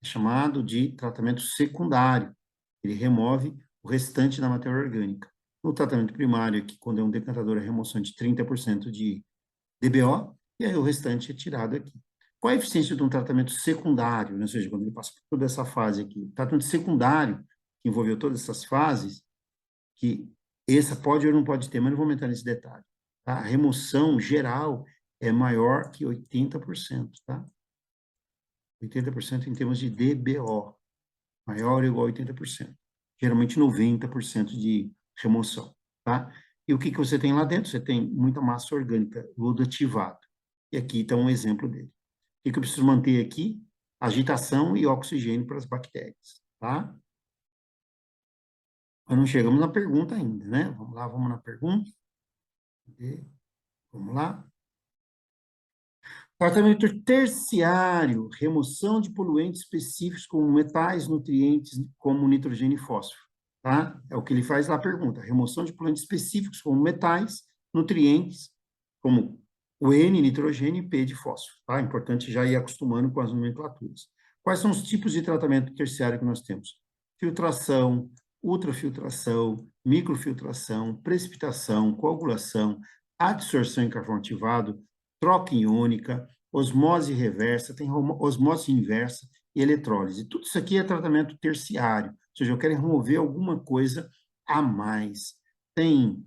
é chamado de tratamento secundário. Ele remove o restante da matéria orgânica. No tratamento primário, que quando é um decantador, é remoção de 30% de DBO, e aí o restante é tirado aqui. Qual a eficiência de um tratamento secundário? Né? Ou seja, quando ele passa por toda essa fase aqui. O tratamento secundário, que envolveu todas essas fases, que essa pode ou não pode ter, mas não vou aumentar nesse detalhe. Tá? A remoção geral é maior que 80%, tá? 80% em termos de DBO, maior ou igual a 80%. Geralmente 90% de remoção, tá? E o que que você tem lá dentro? Você tem muita massa orgânica, lodo ativado. E aqui está um exemplo dele. O que que eu preciso manter aqui? Agitação e oxigênio para as bactérias, tá? Mas não chegamos na pergunta ainda, né? Vamos lá, vamos na pergunta. Vamos lá. Tratamento terciário, remoção de poluentes específicos como metais, nutrientes, como nitrogênio e fósforo. Tá? É o que ele faz lá a pergunta. Remoção de poluentes específicos como metais, nutrientes, como o N, nitrogênio, e P de fósforo. Tá? É importante já ir acostumando com as nomenclaturas. Quais são os tipos de tratamento terciário que nós temos? Filtração, ultrafiltração, microfiltração, precipitação, coagulação, adsorção em carvão ativado, troca iônica, osmose reversa, tem osmose inversa e eletrólise. Tudo isso aqui é tratamento terciário, ou seja, eu quero remover alguma coisa a mais. Tem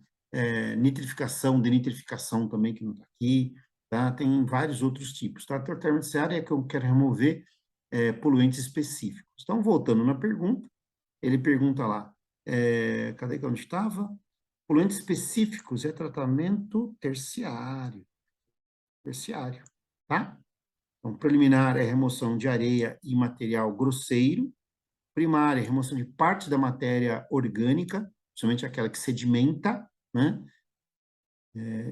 nitrificação, denitrificação também, que não está aqui, tá? Tem vários outros tipos. Tá? Tratamento terciário é que eu quero remover poluentes específicos. Então, voltando na pergunta, ele pergunta lá, cadê que onde estava? Poluentes específicos é tratamento terciário, tá? Então, preliminar é remoção de areia e material grosseiro. Primária, remoção de parte da matéria orgânica, principalmente aquela que sedimenta, né?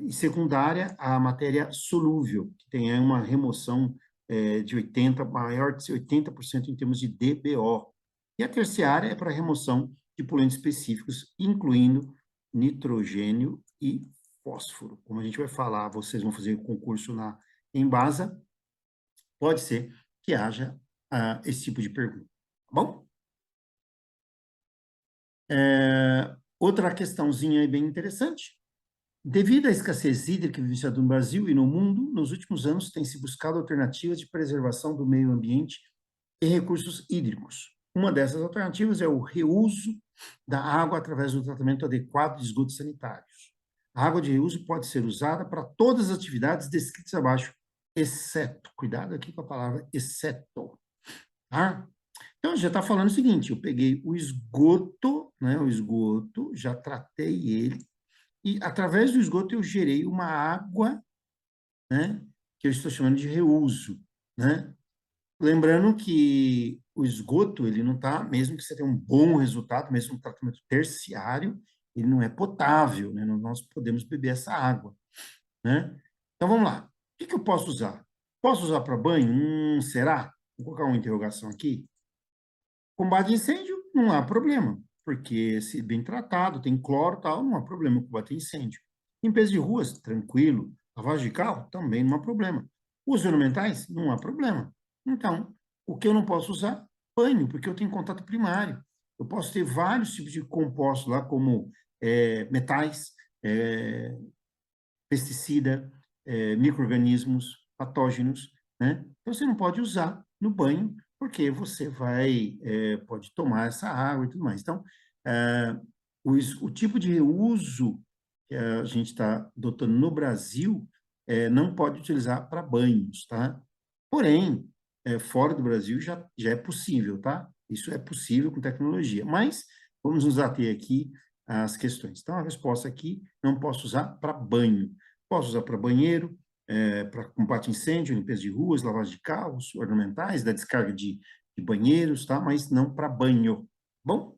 E secundária, a matéria solúvel, que tem uma remoção de 80%, maior de 80% em termos de DBO. E a terciária é para remoção de poluentes específicos, incluindo nitrogênio e fósforo. Como a gente vai falar, vocês vão fazer o concurso na Embasa, pode ser que haja esse tipo de pergunta, tá bom? Outra questãozinha bem interessante. Devido à escassez hídrica vivenciada no Brasil e no mundo, nos últimos anos tem-se buscado alternativas de preservação do meio ambiente e recursos hídricos. Uma dessas alternativas é o reuso da água através do tratamento adequado de esgotos sanitários. A água de reuso pode ser usada para todas as atividades descritas abaixo, exceto, cuidado aqui com a palavra exceto, tá? Então, já está falando o seguinte, eu peguei o esgoto, né, o esgoto, já tratei ele, e através do esgoto eu gerei uma água, né, que eu estou chamando de reuso, né? Lembrando que o esgoto, ele não está, mesmo que você tenha um bom resultado, mesmo um tratamento terciário, ele não é potável, né? Nós podemos beber essa água, né? Então, vamos lá. O que eu posso usar? Posso usar para banho? Será? Vou colocar uma interrogação aqui. Combate incêndio, não há problema, porque se bem tratado, tem cloro e tal, não há problema combater incêndio. Limpeza de ruas, tranquilo. Lavagem de carro, também não há problema. Os ornamentais, não há problema. Então, o que eu não posso usar? Banho, porque eu tenho contato primário. Eu posso ter vários tipos de compostos lá, como metais, pesticida, micro-organismos, patógenos, né? Então, você não pode usar no banho, porque você pode tomar essa água e tudo mais. Então, o tipo de reuso que a gente está adotando no Brasil não pode utilizar para banhos, tá? Porém, fora do Brasil já é possível, tá? Isso é possível com tecnologia, mas vamos nos ater aqui às questões. Então, a resposta aqui, não posso usar para banho. Posso usar para banheiro, para combate a incêndio, limpeza de ruas, lavagem de carros, ornamentais, da descarga de banheiros, tá? Mas não para banho. Bom,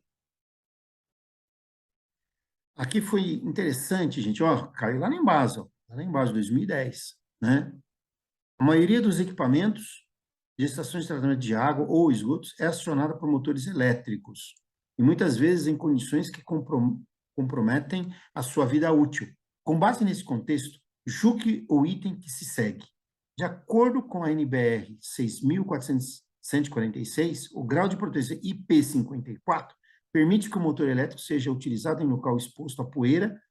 aqui foi interessante, gente, ó, caiu lá embaixo, ó, lá embaixo, 2010, né? A maioria dos equipamentos de estações de tratamento de água ou esgotos é acionada por motores elétricos, e muitas vezes em condições que comprometem a sua vida útil. Com base nesse contexto, julgue o item que se segue. De acordo com a NBR 6.446, o grau de proteção IP54 permite que o motor elétrico seja utilizado em local exposto à poeira,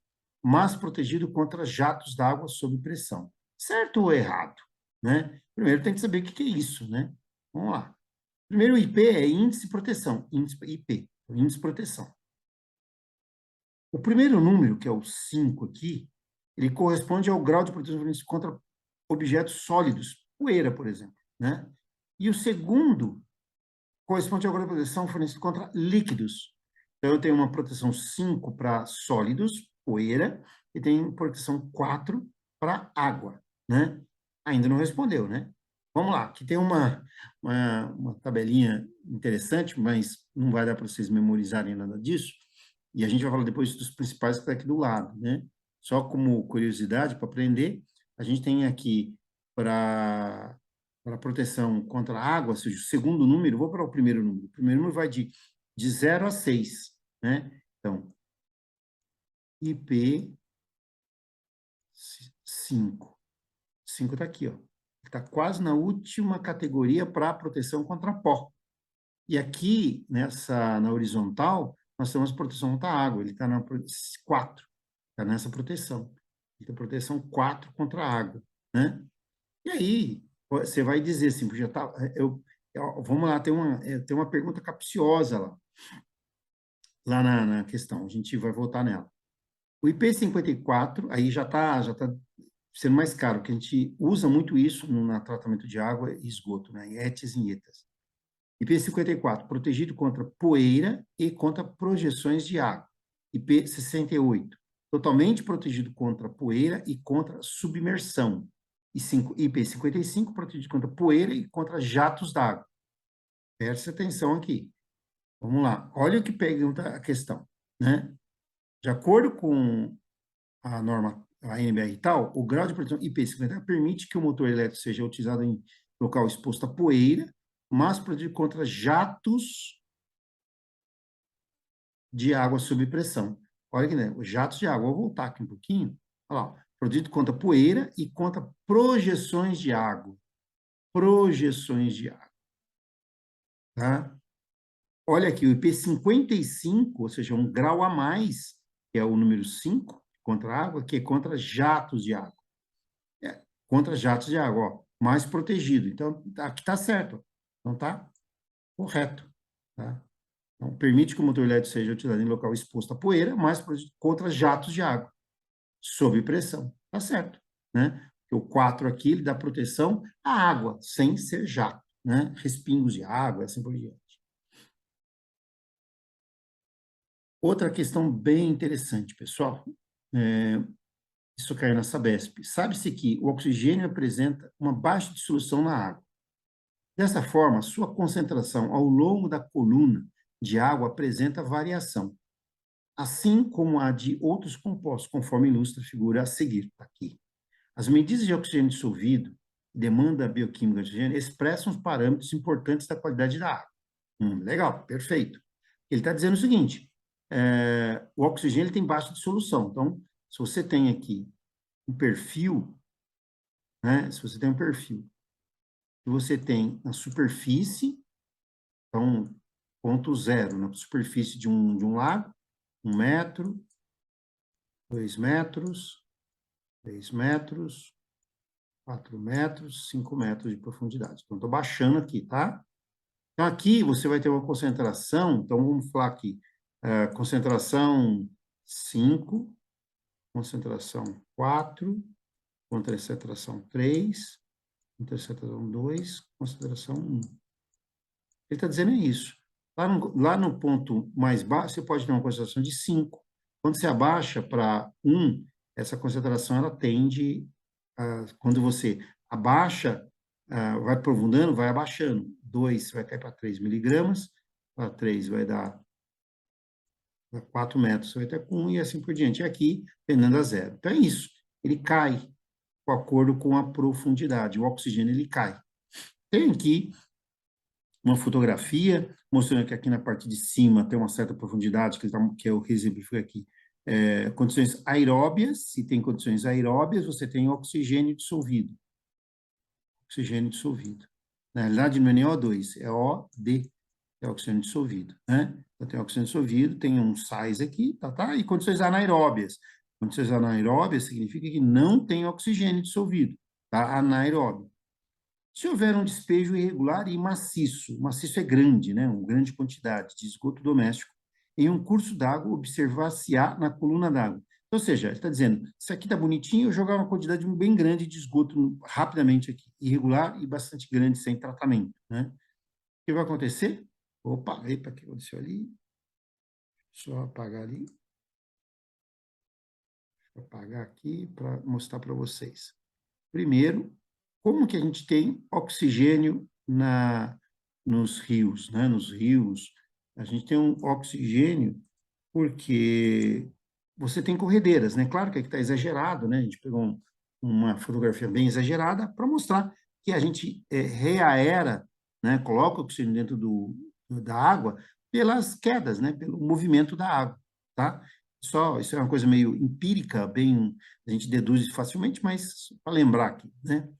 mas protegido contra jatos d'água sob pressão. Certo ou errado? Né? Primeiro tem que saber o que é isso, né? Vamos lá. Primeiro, o IP é índice de proteção, IP, índice de proteção. O primeiro número, que é o 5 aqui, ele corresponde ao grau de proteção contra objetos sólidos, poeira, por exemplo, né? E o segundo corresponde ao grau de proteção fornecido contra líquidos. Então, eu tenho uma proteção 5 para sólidos, poeira, e tenho proteção 4 para água, né? Ainda não respondeu, né? Vamos lá, aqui tem uma tabelinha interessante, mas não vai dar para vocês memorizarem nada disso, e a gente vai falar depois dos principais que está aqui do lado, né? Só como curiosidade, para aprender, a gente tem aqui para proteção contra a água, ou seja, o segundo número, vou para o primeiro número. O primeiro número vai de 0 a 6, né? Então, IP 5. 5 está aqui, ó. Está quase na última categoria para proteção contra pó. E aqui, na horizontal, nós temos proteção contra a água. Ele está na 4, está nessa proteção. Então, proteção 4 contra a água, né? E aí, você vai dizer assim, já tá, vamos lá, tem uma pergunta capciosa lá na questão, a gente vai voltar nela. O IP54, aí já tá sendo mais caro, porque a gente usa muito isso no tratamento de água e esgoto, né, ETs e ETAs. IP54, protegido contra poeira e contra projeções de água. IP68, totalmente protegido contra poeira e contra submersão. E IP55, protegido contra poeira e contra jatos d'água. Preste atenção aqui. Vamos lá. Olha o que pergunta a questão, né? De acordo com a norma, a NBR e tal, o grau de proteção IP50 permite que o motor elétrico seja utilizado em local exposto a poeira, mas protegido contra jatos de água sob pressão. Olha que, né? Os jatos de água, vou voltar aqui um pouquinho. Olha lá, produzido contra poeira e contra projeções de água. Projeções de água. Tá? Olha aqui, o IP55, ou seja, um grau a mais, que é o número 5, contra a água, que é contra jatos de água. Contra jatos de água, ó, mais protegido. Então, aqui está certo. Então, está correto. Tá? Então, permite que o motor elétrico seja utilizado em local exposto à poeira, mas contra jatos de água, sob pressão. Está certo. Né? O 4 aqui, ele dá proteção à água, sem ser jato. Né? Respingos de água, assim por diante. Outra questão bem interessante, pessoal. Isso caiu na Sabesp. Sabe-se que o oxigênio apresenta uma baixa dissolução na água. Dessa forma, sua concentração ao longo da coluna de água apresenta variação, assim como a de outros compostos, conforme ilustra a figura a seguir, aqui. As medidas de oxigênio dissolvido, demanda bioquímica de oxigênio, expressam os parâmetros importantes da qualidade da água. Legal, perfeito. Ele está dizendo o seguinte, o oxigênio ele tem baixa dissolução, então, se você tem aqui um perfil, né, se você tem um perfil, que você tem na superfície, então, ponto zero, na superfície de um lago, 1 metro, 2 metros, 3 metros, 4 metros, 5 metros de profundidade. Então, estou baixando aqui, tá? Então, aqui você vai ter uma concentração, então vamos falar aqui, concentração 5, concentração 4, concentração 3, concentração 2, concentração 1. Ele está dizendo isso. Lá no ponto mais baixo, você pode ter uma concentração de 5. Quando você abaixa para 1, essa concentração ela tende, quando você abaixa, vai aprofundando, vai abaixando. 2 vai cair para 3 miligramas, para 3 vai dar 4 metros, vai ter com 1 e assim por diante. E aqui, tendendo a zero. Então é isso. Ele cai de acordo com a profundidade. O oxigênio ele cai. Tem aqui uma fotografia mostrando que aqui na parte de cima tem uma certa profundidade, que eu exemplifico aqui. Condições aeróbias, se tem condições aeróbias, você tem oxigênio dissolvido. Oxigênio dissolvido. Na realidade, não é nem O2, é OD, é oxigênio dissolvido, né? Então, tem oxigênio dissolvido, tem um sais aqui, tá? E condições anaeróbias. Condições anaeróbias significa que não tem oxigênio dissolvido, tá? Anaeróbio. Se houver um despejo irregular e maciço é grande, né? Uma grande quantidade de esgoto doméstico, em um curso d'água, observar-se-á na coluna d'água. Ou seja, ele está dizendo, isso aqui está bonitinho, eu jogar uma quantidade bem grande de esgoto rapidamente aqui, irregular e bastante grande, sem tratamento, né? O que vai acontecer? Opa, epa, o que aconteceu ali? Só apagar ali. Vou apagar aqui para mostrar para vocês. Primeiro, como que a gente tem oxigênio nos rios, né? Nos rios, a gente tem um oxigênio porque você tem corredeiras, né? Claro que aqui está exagerado, né? A gente pegou uma fotografia bem exagerada para mostrar que a gente reaera, né? Coloca o oxigênio dentro da água pelas quedas, né? Pelo movimento da água, tá? Isso é uma coisa meio empírica, bem, a gente deduz facilmente, mas para lembrar aqui, né?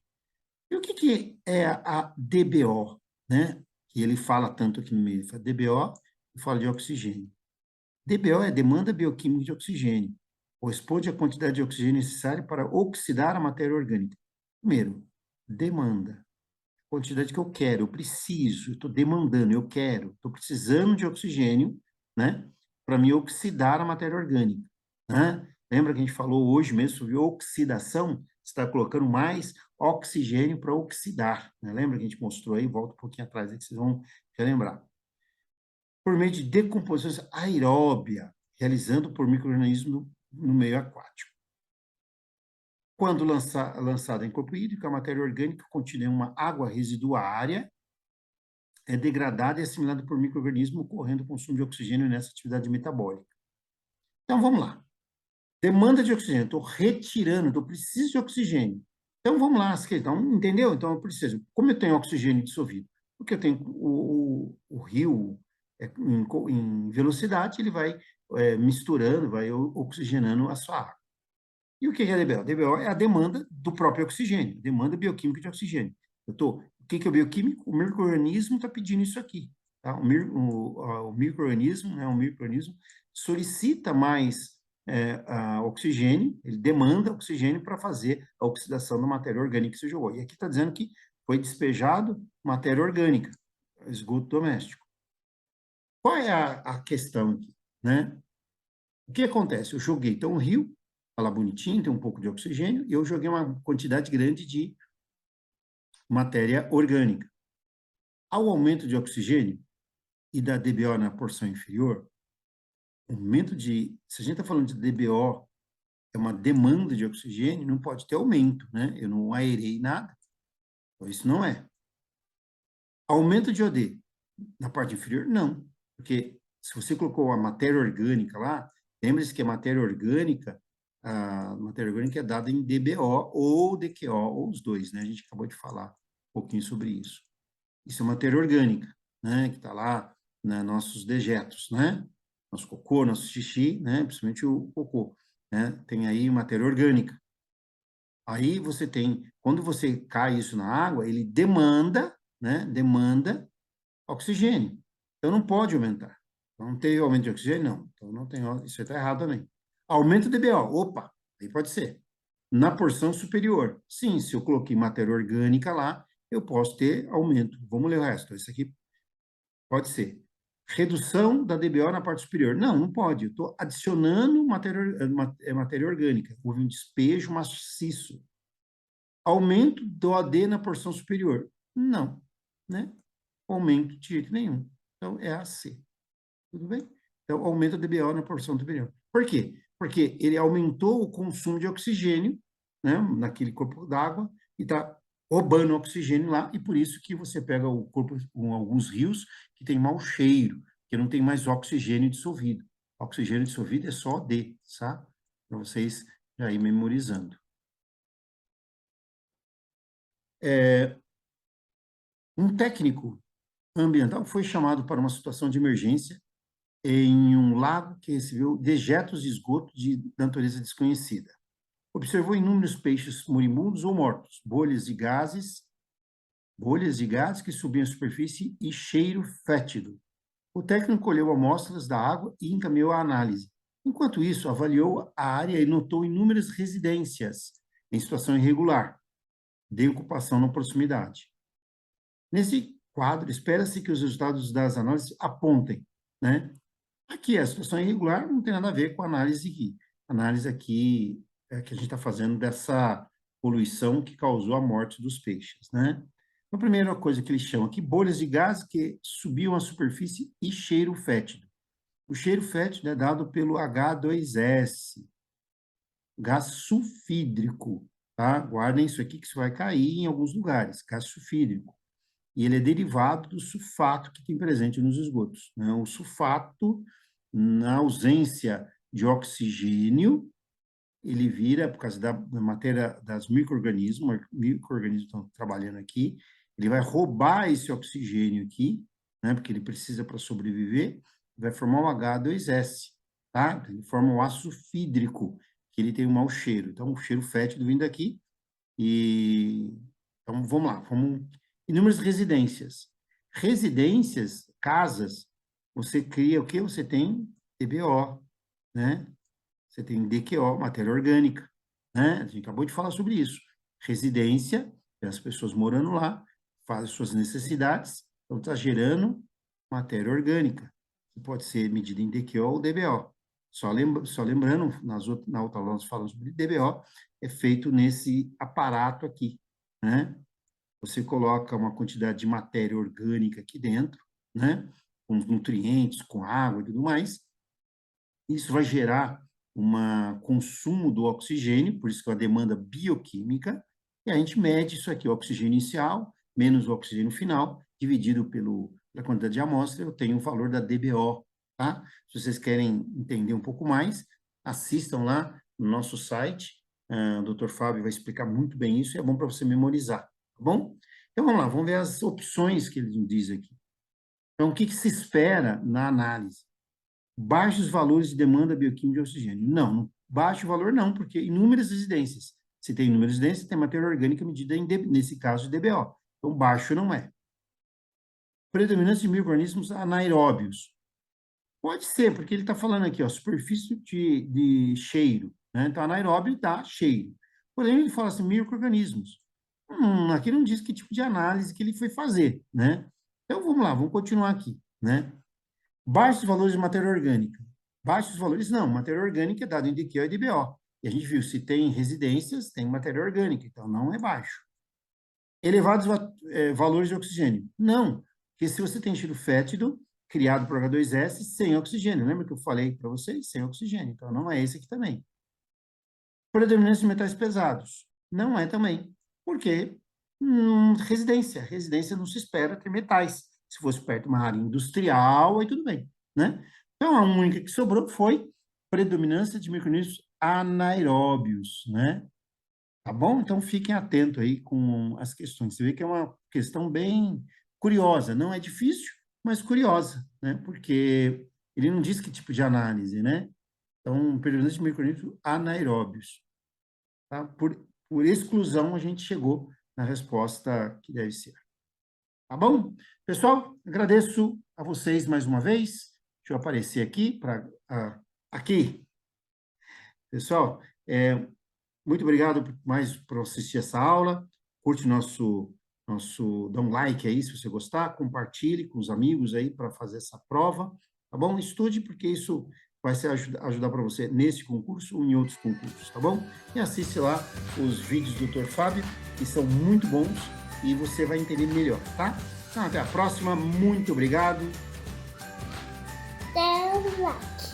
E o que é a DBO, né? Que ele fala tanto aqui no meio, ele fala DBO e fala de oxigênio. DBO é demanda bioquímica de oxigênio, corresponde à quantidade de oxigênio necessária para oxidar a matéria orgânica. Primeiro, demanda, quantidade que eu quero, eu preciso, eu estou demandando, eu quero, estou precisando de oxigênio, né, para me oxidar a matéria orgânica, né? Lembra que a gente falou hoje mesmo sobre oxidação? Você está colocando mais oxigênio para oxidar, né? Lembra que a gente mostrou aí? Volta um pouquinho atrás aí que vocês vão lembrar. Por meio de decomposição aeróbia, realizando por micro-organismos no meio aquático. Quando lançada em corpo hídrico, a matéria orgânica contida em uma água residuária é degradada e assimilada por micro-organismos, ocorrendo o consumo de oxigênio nessa atividade metabólica. Então, vamos lá. Demanda de oxigênio, estou retirando, eu preciso de oxigênio. Então, vamos lá, então, entendeu? Então, eu preciso. Como eu tenho oxigênio dissolvido? Porque eu tenho o rio, em velocidade, ele vai misturando, vai oxigenando a sua água. E o que é a DBO? A DBO é a demanda do próprio oxigênio, demanda bioquímica de oxigênio. O que é o bioquímico? O micro-organismo está pedindo isso aqui. Tá? O micro-organismo, né, o micro-organismo solicita mais oxigênio, ele demanda oxigênio para fazer a oxidação da matéria orgânica que você jogou. E aqui está dizendo que foi despejado matéria orgânica, esgoto doméstico. Qual é a questão aqui, né? O que acontece? Eu joguei então um rio, tá lá bonitinho, tem um pouco de oxigênio, e eu joguei uma quantidade grande de matéria orgânica. Ao aumento de oxigênio e da DBO na porção inferior, se a gente está falando de DBO, é uma demanda de oxigênio, não pode ter aumento, né? Eu não aerei nada, então isso não é. Aumento de OD na parte inferior, não, porque se você colocou a matéria orgânica lá, lembre-se que a matéria orgânica é dada em DBO ou DQO, ou os dois, né? A gente acabou de falar um pouquinho sobre isso. Isso é matéria orgânica, né? Que está lá nos nossos dejetos, né? Nosso cocô, nosso xixi, né? Principalmente o cocô, né? Tem aí matéria orgânica. Aí você tem, quando você cai isso na água, ele demanda, né? Demanda oxigênio. Então não pode aumentar. Então, não tem aumento de oxigênio? Não. Então não tem, isso está errado também. Aumento de DBO, opa, aí pode ser. Na porção superior, sim, se eu coloquei matéria orgânica lá, eu posso ter aumento. Vamos ler o resto. Esse aqui pode ser. Redução da DBO na parte superior. Não, não pode. Eu estou adicionando matéria orgânica. Houve um despejo maciço. Aumento do AD na porção superior. Não, né? Aumento de jeito nenhum. Então, é AC. Tudo bem? Então, aumenta a DBO na porção superior. Por quê? Porque ele aumentou o consumo de oxigênio, né, naquele corpo d'água, e está roubando oxigênio lá, e por isso que você pega o corpo com alguns rios que tem mau cheiro, que não tem mais oxigênio dissolvido. Oxigênio dissolvido é só D, tá? Para vocês já ir memorizando. Um técnico ambiental foi chamado para uma situação de emergência em um lago que recebeu dejetos de esgoto de natureza desconhecida. Observou inúmeros peixes moribundos ou mortos, bolhas de gases que subiam à superfície e cheiro fétido. O técnico colheu amostras da água e encaminhou a análise. Enquanto isso, avaliou a área e notou inúmeras residências em situação irregular, de ocupação na proximidade. Nesse quadro, espera-se que os resultados das análises apontem, né? Aqui, a situação irregular não tem nada a ver com a análise aqui. A análise aqui que a gente está fazendo dessa poluição que causou a morte dos peixes, né? Então, a primeira coisa que eles chamam aqui, bolhas de gás que subiam à superfície e cheiro fétido. O cheiro fétido é dado pelo H2S, gás sulfídrico, tá? Guardem isso aqui que isso vai cair em alguns lugares, gás sulfídrico. E ele é derivado do sulfato que tem presente nos esgotos, né? O sulfato, na ausência de oxigênio, ele vira, por causa da matéria das micro-organismos estão trabalhando aqui, ele vai roubar esse oxigênio aqui, né? Porque ele precisa para sobreviver, vai formar o H2S, tá? Ele forma o ácido fídrico, que ele tem um mau cheiro. Então, o cheiro fétido vindo daqui, e então vamos lá, inúmeras residências. Residências, casas, você cria o que? Você tem DBO, né? Você tem DQO, matéria orgânica, né? A gente acabou de falar sobre isso. Residência, tem as pessoas morando lá, fazem suas necessidades, então está gerando matéria orgânica, que pode ser medida em DQO ou DBO. Só lembrando, na outra aula nós falamos sobre DBO, é feito nesse aparato aqui, né? Você coloca uma quantidade de matéria orgânica aqui dentro, né? Com os nutrientes, com água e tudo mais. Isso vai gerar um consumo do oxigênio, por isso que é uma demanda bioquímica, e a gente mede isso aqui, o oxigênio inicial menos o oxigênio final, dividido pela quantidade de amostra, eu tenho o valor da DBO, tá? Se vocês querem entender um pouco mais, assistam lá no nosso site, o Dr. Fábio vai explicar muito bem isso, e é bom para você memorizar, tá bom? Então, vamos lá, vamos ver as opções que ele nos diz aqui. Então, o que se espera na análise? Baixos valores de demanda bioquímica de oxigênio. Não, baixo valor não, porque inúmeras residências. Se tem inúmeras residências, tem matéria orgânica medida, nesse caso, de DBO. Então, baixo não é. Predominância de micro-organismos anaeróbios. Pode ser, porque ele está falando aqui, ó, superfície de cheiro, né? Então, anaeróbio dá cheiro. Porém, ele fala assim, micro-organismos. Aqui não diz que tipo de análise que ele foi fazer, né? Então, vamos lá, vamos continuar aqui, né? Baixos valores de matéria orgânica. Baixos valores, não, matéria orgânica é dado em DQ e DBO. E a gente viu, se tem residências, tem matéria orgânica, então não é baixo. Elevados valores de oxigênio. Não, porque se você tem cheiro fétido, criado por H2S, sem oxigênio. Lembra que eu falei para vocês? Sem oxigênio. Então, não é esse aqui também. Predominância de metais pesados. Não é também. Porque residência. Residência não se espera ter metais. Se fosse perto de uma área industrial, aí tudo bem, né? Então, a única que sobrou foi predominância de micro-organismos anaeróbios, né? Tá bom? Então, fiquem atentos aí com as questões. Você vê que é uma questão bem curiosa. Não é difícil, mas curiosa, né? Porque ele não diz que tipo de análise, né? Então, predominância de micro-organismos anaeróbios. Tá? Por exclusão, a gente chegou na resposta que deve ser. Tá bom? Pessoal, agradeço a vocês mais uma vez. Deixa eu aparecer aqui aqui. Pessoal, muito obrigado mais por assistir essa aula. Curte dá um like aí se você gostar, compartilhe com os amigos aí para fazer essa prova, tá bom? Estude, porque isso vai ajudar para você nesse concurso ou em outros concursos, tá bom? E assiste lá os vídeos do Dr. Fábio, que são muito bons e você vai entender melhor, tá? Então, até a próxima. Muito obrigado. Dá um like.